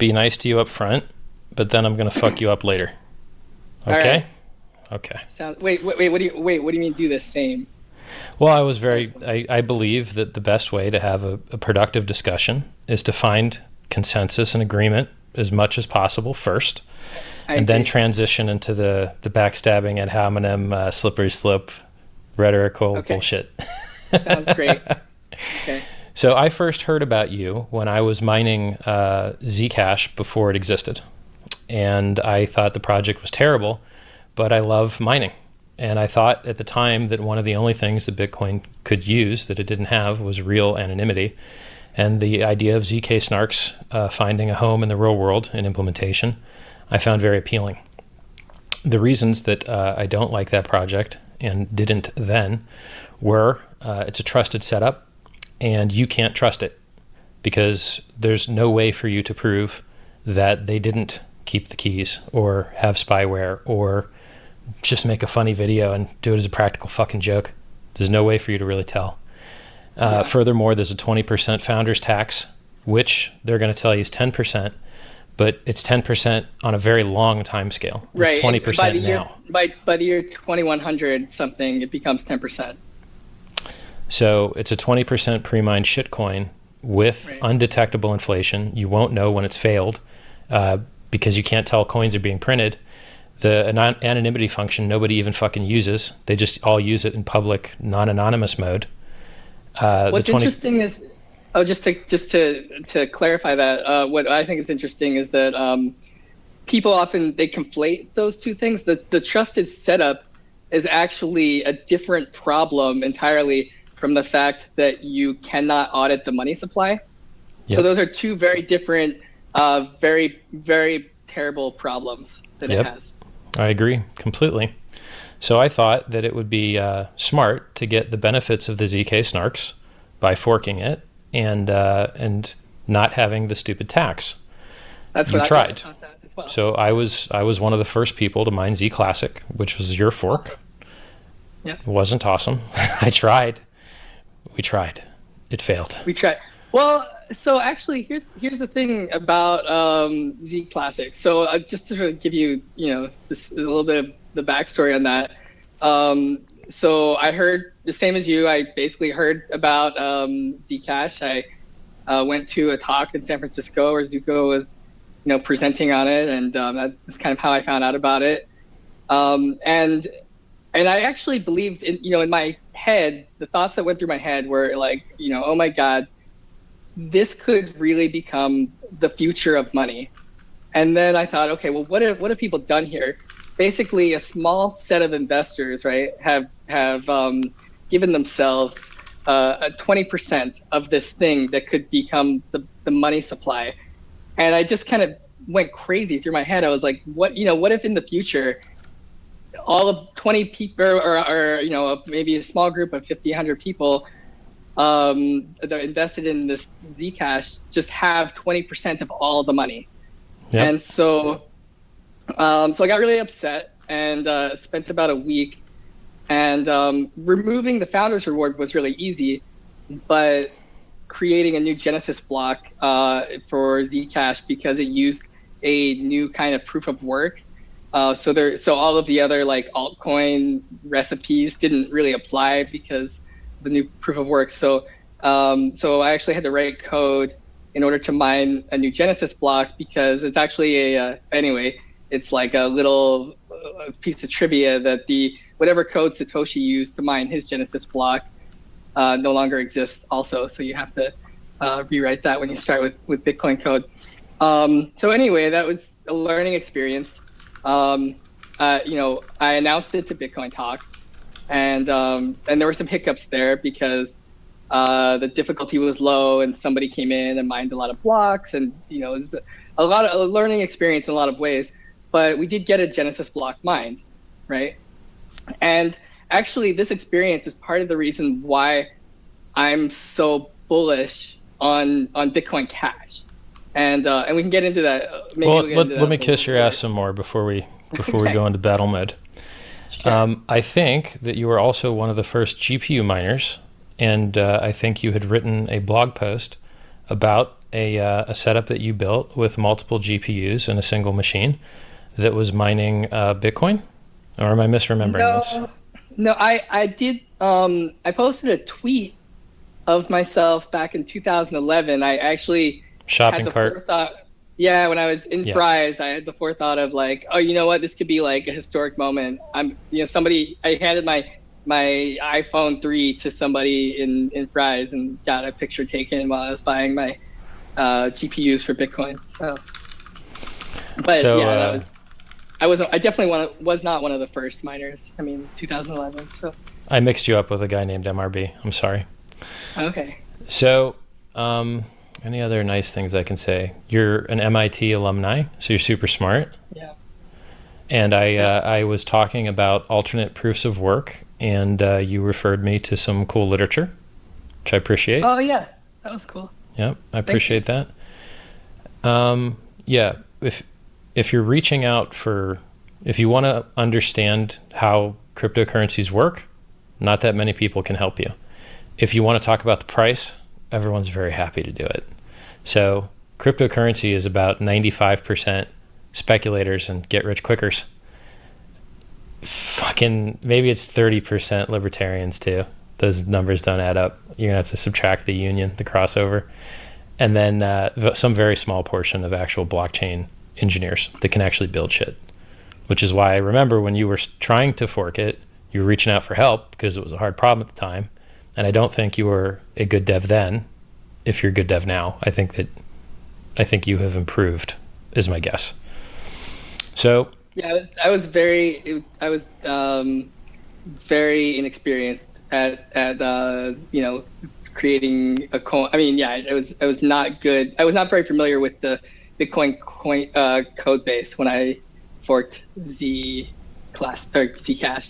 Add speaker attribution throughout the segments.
Speaker 1: be nice to you up front, but then I'm going to fuck you up later. Okay?
Speaker 2: Right.
Speaker 1: Okay.
Speaker 2: Wait. What do you mean do the same?
Speaker 1: Well, I believe that the best way to have a productive discussion is to find consensus and agreement as much as possible first, and then transition into the backstabbing ad hominem, slippery slope, rhetorical bullshit.
Speaker 2: Sounds great. Okay.
Speaker 1: So I first heard about you when I was mining Zcash before it existed. And I thought the project was terrible, but I love mining. And I thought at the time that one of the only things that Bitcoin could use that it didn't have was real anonymity. And the idea of ZK snarks finding a home in the real world in implementation, I found very appealing. The reasons that I don't like that project and didn't then were it's a trusted setup and you can't trust it because there's no way for you to prove that they didn't keep the keys or have spyware or just make a funny video and do it as a practical fucking joke. There's no way for you to really tell. Furthermore, there's a 20% founder's tax, which they're going to tell you is 10%, but it's 10% on a very long time scale. It's 20% now.
Speaker 2: By the year 2100 something, it becomes 10%.
Speaker 1: So it's a 20% pre-mined shitcoin with undetectable inflation. You won't know when it's failed because you can't tell coins are being printed. The anonymity function, nobody even fucking uses. They just all use it in public, non-anonymous mode.
Speaker 2: What's interesting is, just to clarify that, what I think is interesting is that people often, they conflate those two things. The trusted setup is actually a different problem entirely from the fact that you cannot audit the money supply. Yep. So those are two very different, very, very terrible problems that it has.
Speaker 1: I agree completely. So I thought that it would be smart to get the benefits of the ZK snarks by forking it and not having the stupid tax.
Speaker 2: That's what
Speaker 1: I tried.
Speaker 2: thought that as well.
Speaker 1: So I was one of the first people to mine zclassic, which was your fork.
Speaker 2: Awesome. Yeah.
Speaker 1: It wasn't awesome. I tried. We tried. It failed.
Speaker 2: We tried. Well, so actually, here's the thing about zclassic. So just to sort of give you, this a little bit of the backstory on that. So I heard the same as you. I basically heard about Zcash. I went to a talk in San Francisco where Zuko was, presenting on it, and that's kind of how I found out about it. And I actually believed in my head, the thoughts that went through my head were like, oh my God, this could really become the future of money. And then I thought, okay, well, what have people done here? Basically, a small set of investors, right, have given themselves a 20% of this thing that could become the money supply. And I just kind of went crazy through my head. I was like, what if in the future, all of 20 people or maybe a small group of 50, 100 people that are invested in this Zcash just have 20% of all the money. Yep. And so I got really upset and spent about a week. And removing the founder's reward was really easy, but creating a new Genesis block for Zcash because it used a new kind of proof of work. So all of the other like altcoin recipes didn't really apply because the new proof of work. So I actually had to write code in order to mine a new Genesis block because it's actually it's like a little piece of trivia that whatever code Satoshi used to mine his Genesis block no longer exists also. So you have to rewrite that when you start with Bitcoin code. So anyway, that was a learning experience. I announced it to Bitcoin Talk, and there were some hiccups there because the difficulty was low, and somebody came in and mined a lot of blocks, and it was a lot of a learning experience in a lot of ways. But we did get a Genesis block mined, right? And actually, this experience is part of the reason why I'm so bullish on Bitcoin Cash. And we can get into that. Maybe
Speaker 1: let me kiss your ass some more before we go into battle mode. Sure. I think that you were also one of the first GPU miners, and I think you had written a blog post about a setup that you built with multiple GPUs in a single machine that was mining Bitcoin? Or am I misremembering this?
Speaker 2: No, I did. I posted a tweet of myself back in 2011. I actually had
Speaker 1: Shopping
Speaker 2: the
Speaker 1: cart.
Speaker 2: forethought. Yeah, when I was in
Speaker 1: Yeah.
Speaker 2: Fry's, I had the forethought of like, oh, you know what, this could be like a historic moment. Somebody, I handed my iPhone 3 to somebody in Fry's and got a picture taken while I was buying my GPUs for Bitcoin. So, but
Speaker 1: So
Speaker 2: yeah, that was. I definitely was not one of the first miners. I mean, 2011. So
Speaker 1: I mixed you up with a guy named MRB. I'm sorry.
Speaker 2: okay.
Speaker 1: So, any other nice things I can say? You're an MIT alumni, so you're super smart.
Speaker 2: Yeah.
Speaker 1: And I was talking about alternate proofs of work, and you referred me to some cool literature, which I appreciate.
Speaker 2: Oh yeah, that was cool.
Speaker 1: Yep, I appreciate that. Yeah, if you're reaching out if you want to understand how cryptocurrencies work, not that many people can help you. If you want to talk about the price, everyone's very happy to do it. So cryptocurrency is about 95% speculators and get rich quickers. Fucking maybe it's 30% libertarians too. Those numbers don't add up. You're gonna have to subtract the union, the crossover, and then some very small portion of actual blockchain engineers that can actually build shit. Which is why I remember when you were trying to fork it, you were reaching out for help because it was a hard problem at the time. And I don't think you were a good dev then. If you're a good dev now, I think you have improved, is my guess. So
Speaker 2: Yeah, I was very very inexperienced at creating a coin. I mean, yeah, I was not good. I was not very familiar with the Bitcoin code base when I forked zcash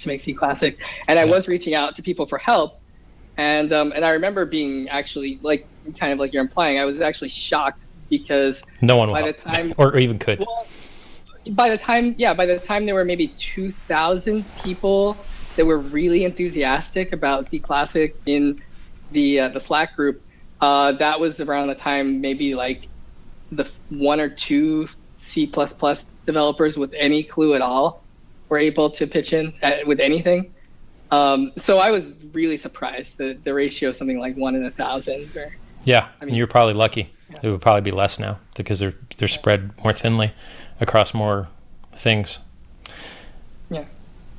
Speaker 2: to make zclassic, and I was reaching out to people for help, and I remember being actually like kind of like you're implying. I was actually shocked because
Speaker 1: no one will
Speaker 2: by
Speaker 1: help.
Speaker 2: the time
Speaker 1: or even could.
Speaker 2: Well, by the time there were maybe 2,000 people that were really enthusiastic about zclassic in the Slack group, that was around the time maybe like the one or two C++ developers with any clue at all were able to pitch in with anything. So I was really surprised that the ratio is something like 1 in 1,000.
Speaker 1: Yeah, I mean, you're probably lucky.
Speaker 2: Yeah.
Speaker 1: It would probably be less now because they're spread more thinly across more things.
Speaker 2: Yeah.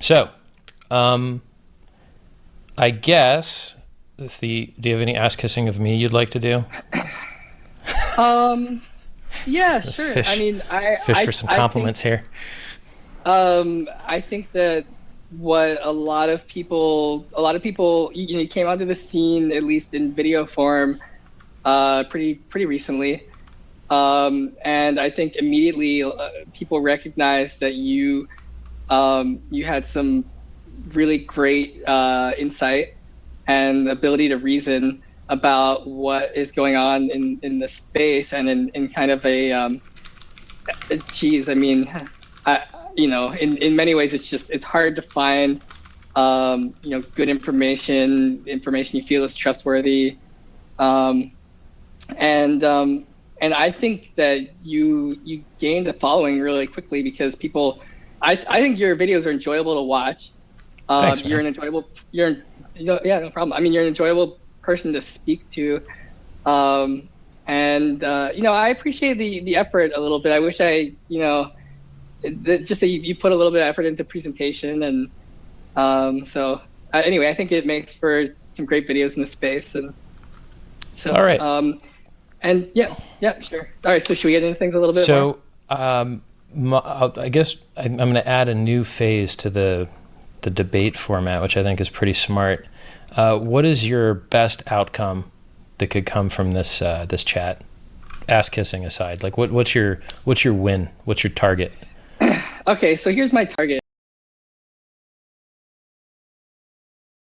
Speaker 1: So, I guess do you have any ass kissing of me you'd like to do?
Speaker 2: Yeah, sure.
Speaker 1: Fish,
Speaker 2: I mean,
Speaker 1: for some compliments here.
Speaker 2: I think that what a lot of people, you came onto the scene, at least in video form, pretty recently. And I think immediately people recognized that you had some really great insight and ability to reason about what is going on in the space, and in kind of a geez, I mean, in many ways it's hard to find good information you feel is trustworthy, and I think that you gained a following really quickly because people, I think your videos are enjoyable to watch.
Speaker 1: Thanks,
Speaker 2: you're
Speaker 1: man.
Speaker 2: an enjoyable, yeah, no problem. I mean, you're an enjoyable person to speak to, and I appreciate the effort a little bit. I wish just that you put a little bit of effort into presentation, and anyway, I think it makes for some great videos in the space, and so
Speaker 1: All right.
Speaker 2: And yeah, sure. All right, so should we get into things a little bit more?
Speaker 1: So I guess I'm going to add a new phase to the debate format, which I think is pretty smart. What is your best outcome that could come from this chat? Ass kissing aside, like what's your win? What's your target?
Speaker 2: Okay, so here's my target.